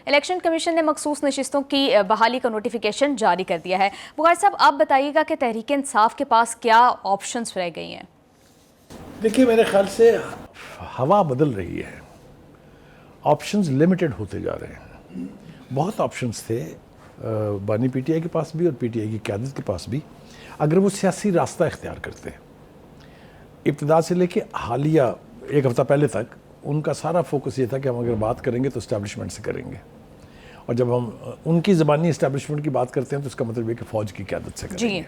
Election commission نے مخصوص نشستوں کی بحالی کا نوٹیفیکیشن جاری کر دیا ہے۔ بغیر صاحب آپ بتائیے گا کہ تحریک انصاف کے پاس کیا آپشنز رہ گئی ہیں؟ دیکھیے میرے خیال سے ہوا بدل رہی ہے، آپشنز لمیٹڈ ہوتے جا رہے ہیں۔ بہت آپشنز تھے بانی پی ٹی آئی کے پاس بھی اور پی ٹی آئی کی قیادت کے پاس بھی، اگر وہ سیاسی راستہ اختیار کرتے۔ ابتدا سے لے کے حالیہ ایک ہفتہ پہلے تک ان کا سارا فوکس یہ تھا کہ ہم اگر بات کریں گے تو اسٹیبلشمنٹ سے کریں گے، اور جب ہم ان کی زبانی اسٹیبلشمنٹ کی بات کرتے ہیں تو اس کا مطلب یہ کہ فوج کی قیادت سے کریں گے۔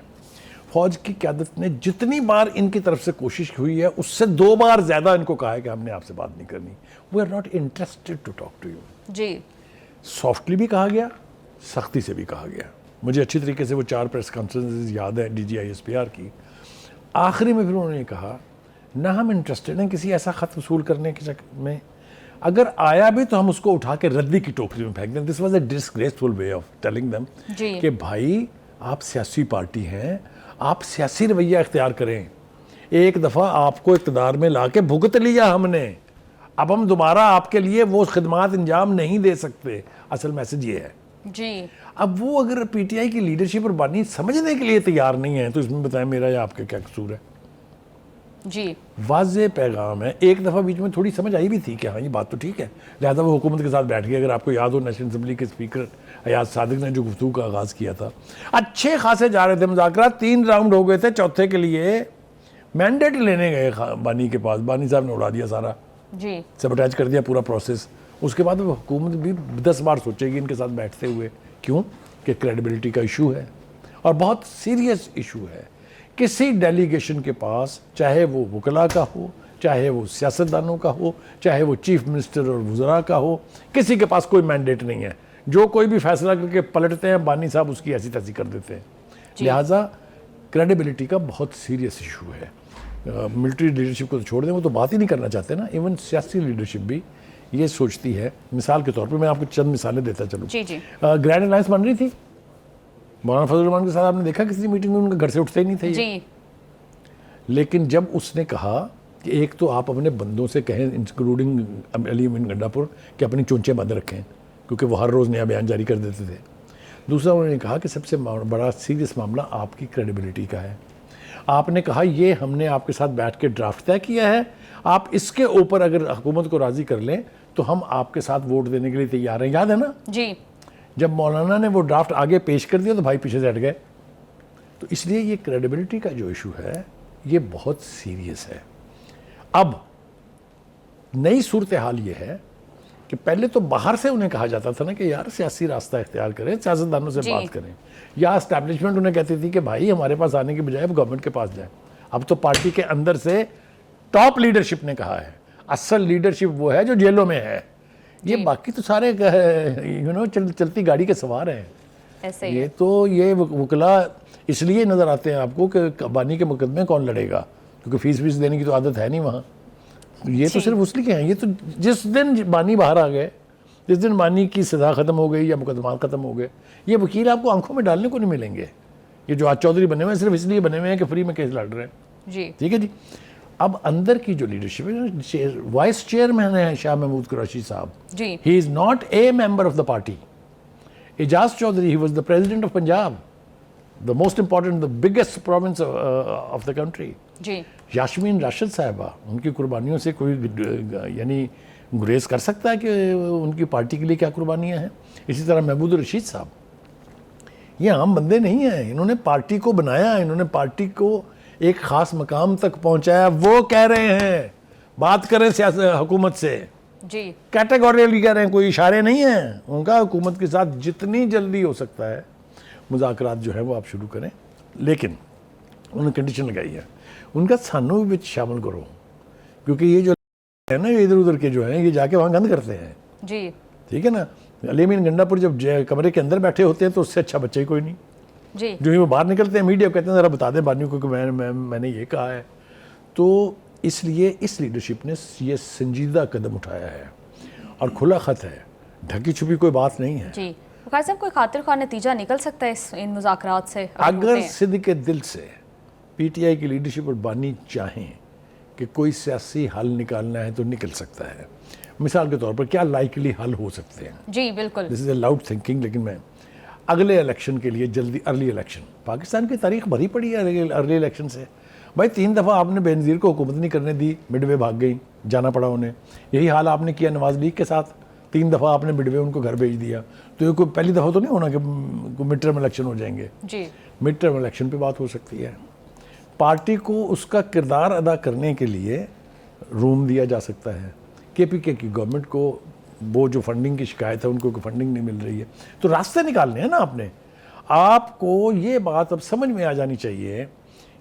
فوج کی قیادت نے جتنی بار ان کی طرف سے کوشش ہوئی ہے اس سے 2 بار زیادہ ان کو کہا ہے کہ ہم نے آپ سے بات نہیں کرنی، we are not interested to talk to you. جی سافٹلی بھی کہا گیا، سختی سے بھی کہا گیا۔ مجھے اچھی طریقے سے وہ 4 پریس کانفرنسز یاد ہیں D G I S P R کی۔ آخری میں پھر انہوں نے کہا نہ ہم انٹرسٹڈ ہیں کسی ایسا خط وصول کرنے کے شکل میں، اگر آیا بھی تو ہم اس کو اٹھا کے ردی کی ٹوکری میں پھینک دیں۔ This was a disgraceful way of telling them کہ بھائی آپ سیاسی پارٹی ہیں، آپ سیاسی رویہ اختیار کریں۔ ایک دفعہ آپ کو اقتدار میں لا کے بھگت لیا ہم نے، اب ہم دوبارہ آپ کے لیے وہ خدمات انجام نہیں دے سکتے۔ اصل میسج یہ ہے جی۔ اب وہ اگر پی ٹی آئی کی لیڈرشپ اور بانی سمجھنے کے لیے تیار نہیں ہے تو اس میں بتائیں میرا یا آپ کا کیا قصور ہے؟ جی واضح پیغام ہے۔ ایک دفعہ بیچ میں تھوڑی سمجھ آئی بھی تھی کہ ہاں یہ بات تو ٹھیک ہے، لہٰذا وہ حکومت کے ساتھ بیٹھ گئے۔ اگر آپ کو یاد ہو نیشنل اسمبلی کے اسپیکر ایاز صادق نے جو گفتگو کا آغاز کیا تھا، اچھے خاصے جا رہے تھے مذاکرات، 3 راؤنڈ ہو گئے تھے، چوتھے کے لیے مینڈیٹ لینے گئے بانی کے پاس، بانی صاحب نے اڑا دیا سارا، جی سیبوٹیج کر دیا پورا پروسیس۔ اس کے بعد وہ حکومت بھی 10 بار سوچے گی ان کے ساتھ بیٹھتے ہوئے، کیوں کہ کریڈیبلٹی کا ایشو ہے اور بہت سیریس ایشو ہے۔ کسی ڈیلیگیشن کے پاس، چاہے وہ وکلاء کا ہو، چاہے وہ سیاستدانوں کا ہو، چاہے وہ چیف منسٹر اور وزراء کا ہو، کسی کے پاس کوئی مینڈیٹ نہیں ہے۔ جو کوئی بھی فیصلہ کر کے پلٹتے ہیں بانی صاحب اس کی ایسی تیسی کر دیتے ہیں۔ لہٰذا کریڈیبلٹی کا بہت سیریس ایشو ہے۔ ملٹری لیڈرشپ کو تو چھوڑ دیں، وہ تو بات ہی نہیں کرنا چاہتے نا۔ ایون سیاسی لیڈرشپ بھی یہ سوچتی ہے، مثال کے طور پہ میں آپ کو چند مثالیں دیتا چلوں۔ گرینڈ الائنس بن رہی تھی، مولانا فضل الرحمان کے ساتھ آپ نے دیکھا کسی میٹنگ میں ان کے گھر سے اٹھتے ہی نہیں تھے یہ۔ لیکن جب اس نے کہا کہ ایک تو آپ اپنے بندوں سے کہیں انکلوڈنگ علی امین گنڈا پور کہ اپنی چونچیں بند رکھیں، کیونکہ وہ ہر روز نیا بیان جاری کر دیتے تھے۔ دوسرا انہوں نے کہا کہ سب سے بڑا سیریس معاملہ آپ کی کریڈیبلٹی کا ہے۔ آپ نے کہا یہ ہم نے آپ کے ساتھ بیٹھ کے ڈرافٹ طے کیا ہے، آپ اس کے اوپر اگر حکومت کو راضی کر لیں تو ہم آپ کے ساتھ ووٹ دینے کے لیے تیار ہیں، یاد ہے نا؟ جی۔ جب مولانا نے وہ ڈرافٹ آگے پیش کر دیا تو بھائی پیچھے سے ہٹ گئے۔ تو اس لیے یہ کریڈیبلٹی کا جو ایشو ہے یہ بہت سیریس ہے۔ اب نئی صورتحال یہ ہے کہ پہلے تو باہر سے انہیں کہا جاتا تھا نا کہ یار سیاسی راستہ اختیار کریں، سیاستدانوں سے بات کریں، یا اسٹیبلشمنٹ انہیں کہتی تھی کہ بھائی ہمارے پاس آنے کی بجائے گورنمنٹ کے پاس جائیں۔ اب تو پارٹی کے اندر سے ٹاپ لیڈرشپ نے کہا ہے، اصل لیڈرشپ وہ ہے جو جیلوں میں ہے، یہ باقی تو سارے چلتی گاڑی کے سوار ہیں۔ یہ تو یہ وکلاء اس لیے نظر آتے ہیں آپ کو کہ بانی کے مقدمے کون لڑے گا، کیونکہ فیس دینے کی تو عادت ہے نہیں وہاں۔ یہ تو صرف اس لیے ہیں، یہ تو جس دن بانی باہر آ گئے، جس دن بانی کی سزا ختم ہو گئی یا مقدمات ختم ہو گئے، یہ وکیل آپ کو آنکھوں میں ڈالنے کو نہیں ملیں گے۔ یہ جو آج چودھری بنے ہوئے ہیں صرف اس لیے بنے ہوئے ہیں کہ فری میں کیس لڑ رہے ہیں۔ ٹھیک ہے جی۔ اب اندر کی جو لیڈرشپ ہے، وائس چیئرمین ہے شاہ Mahmood Qureshi sahab, he is not a member of the party. Ijaz Chaudhry, he was the president of Punjab, the most important, the biggest province of the country. Yasmin Rashid sahiba, ان کی قربانیوں سے کوئی یعنی گریز کر سکتا ہے کہ ان کی پارٹی کے لیے کیا قربانیاں ہیں؟ اسی طرح محمود الرشید صاحب، یہ عام بندے نہیں ہیں، انہوں نے پارٹی کو بنایا، انہوں نے پارٹی کو ایک خاص مقام تک پہنچایا۔ وہ کہہ رہے ہیں بات کریں سیاست حکومت سے، کیٹیگوریلی کہہ رہے ہیں، کوئی اشارے نہیں ہیں ان کا۔ حکومت کے ساتھ جتنی جلدی ہو سکتا ہے مذاکرات جو ہے وہ آپ شروع کریں، لیکن انہوں نے کنڈیشن لگائی ہے، ان کا سانوں بھی شامل کرو، کیونکہ یہ جو ہے نا یہ ادھر ادھر کے جو ہیں یہ جا کے وہاں گند کرتے ہیں۔ جی ٹھیک ہے نا؟ علی امین گنڈا پور جب کمرے کے اندر بیٹھے ہوتے ہیں تو اس سے اچھا بچہ ہی کوئی نہیں۔ جو ہی وہ باہر نکلتے ہیں میڈیا کو کہتے ہیں ذرا بتا دیں بانیوں کو کہ میں نے یہ کہا ہے۔ تو اس لیے اس لیڈرشپ نے یہ سنجیدہ قدم اٹھایا ہے اور کھلا خط ہے، ڈھکی چھپی کوئی بات نہیں ہے۔ جی وقار صاحب، کوئی خاطر خواہ نتیجہ نکل سکتا ہے ان مذاکرات سے؟ اگر صدق دل سے پی ٹی آئی کی لیڈرشپ اور بانی چاہیں کہ کوئی سیاسی حل نکالنا ہے تو نکل سکتا ہے۔ مثال کے طور پر کیا لائکلی حل ہو سکتے ہیں؟ جی بالکل. دس از اے لاؤڈ تھنکنگ. لیکن میں اگلے الیکشن کے لیے جلدی ارلی الیکشن، پاکستان کی تاریخ بھری پڑی ہے ارلی الیکشن سے. بھائی 3 دفعہ آپ نے بے نظیر کو حکومت نہیں کرنے دی، مڈ وے بھاگ گئی، جانا پڑا انہیں. یہی حال آپ نے کیا نواز لیگ کے ساتھ، 3 دفعہ آپ نے مڈ وے ان کو گھر بھیج دیا. تو یہ کوئی پہلی دفعہ تو نہیں ہونا کہ مڈ ٹرم الیکشن ہو جائیں گے. جی مڈ ٹرم الیکشن پہ بات ہو سکتی ہے. پارٹی کو اس کا کردار ادا کرنے کے لیے روم دیا جا سکتا ہے. کے پی کے کی گورنمنٹ کو وہ جو فنڈنگ کی شکایت ہے، ان کو فنڈنگ نہیں مل رہی ہے، تو راستے نکالنے ہیں نا آپ نے. آپ کو یہ بات اب سمجھ میں آ جانی چاہیے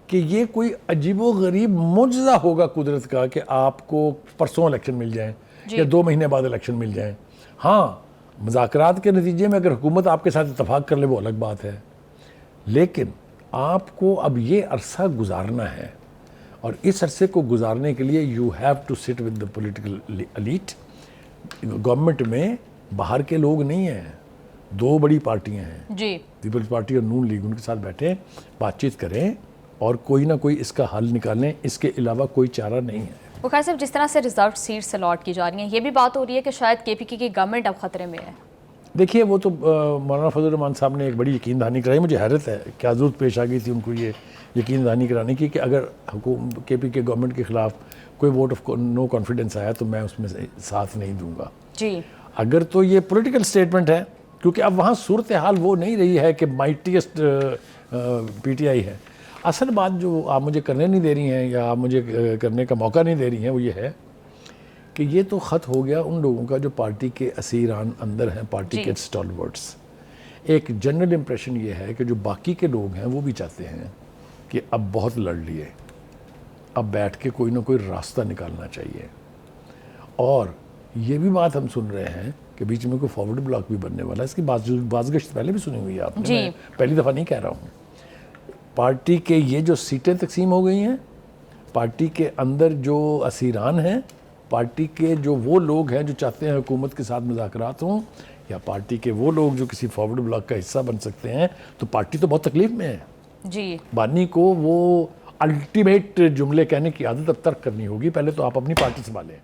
کہ یہ کوئی عجیب و غریب معجزہ ہوگا قدرت کا کہ آپ کو پرسوں الیکشن مل جائیں یا 2 مہینے بعد الیکشن مل جائیں. ہاں مذاکرات کے نتیجے میں اگر حکومت آپ کے ساتھ اتفاق کر لے وہ الگ بات ہے، لیکن آپ کو اب یہ عرصہ گزارنا ہے، اور اس عرصے کو گزارنے کے لیے you have to sit with the political elite. Government میں باہر کے لوگ نہیں ہیں، 2 بڑی پارٹیاں ہیں، جی پیپلز پارٹی اور نون لیگ. ان کے ساتھ بیٹھیں، بات چیت کریں اور کوئی نہ کوئی اس کا حل نکالیں. اس کے علاوہ کوئی چارہ نہیں ہے. وقار صاحب، جس طرح سے ریزرو سیٹس الاٹ کی جا رہی ہیں، یہ بھی بات ہو رہی ہے کہ شاید کے پی کے کی گورنمنٹ اب خطرے میں ہے. دیکھیے وہ تو مولانا فضل الرحمان صاحب نے ایک بڑی یقین دہانی کرائی. مجھے حیرت ہے کیا ضرورت پیش آ گئی تھی ان کو یہ یقین دہانی کرانے کی کہ اگر کے پی کے گورنمنٹ کے خلاف کوئی ووٹ آف نو کانفیڈنس آیا تو میں اس میں ساتھ نہیں دوں گا. جی اگر تو یہ پولیٹیکل سٹیٹمنٹ ہے، کیونکہ اب وہاں صورتحال وہ نہیں رہی ہے کہ مائٹیسٹ پی ٹی آئی ہے. اصل بات جو آپ مجھے کرنے نہیں دے رہی ہیں یا آپ مجھے کرنے کا موقع نہیں دے رہی ہیں وہ یہ ہے کہ یہ تو خط ہو گیا ان لوگوں کا جو پارٹی کے اسیران اندر ہیں، پارٹی کے اسٹالورٹس. ایک جنرل امپریشن یہ ہے کہ جو باقی کے لوگ ہیں وہ بھی چاہتے ہیں کہ اب بہت لڑ لیے، اب بیٹھ کے کوئی نہ کوئی راستہ نکالنا چاہیے. اور یہ بھی بات ہم سن رہے ہیں کہ بیچ میں کوئی فارورڈ بلاک بھی بننے والا ہے. اس کی بازگشت پہلے بھی سنی ہوئی ہے آپ نے، میں پہلی دفعہ نہیں کہہ رہا ہوں. پارٹی کے یہ جو سیٹیں تقسیم ہو گئی ہیں، پارٹی کے اندر جو اسیران ہیں، پارٹی کے جو وہ لوگ ہیں جو چاہتے ہیں حکومت کے ساتھ مذاکرات ہوں، یا پارٹی کے وہ لوگ جو کسی فارورڈ بلاک کا حصہ بن سکتے ہیں، تو پارٹی تو بہت تکلیف میں ہے. جی بانی کو وہ الٹیمیٹ جملے کہنے کی عادت اب ترک کرنی ہوگی. پہلے تو آپ اپنی پارٹی سنبھالیں.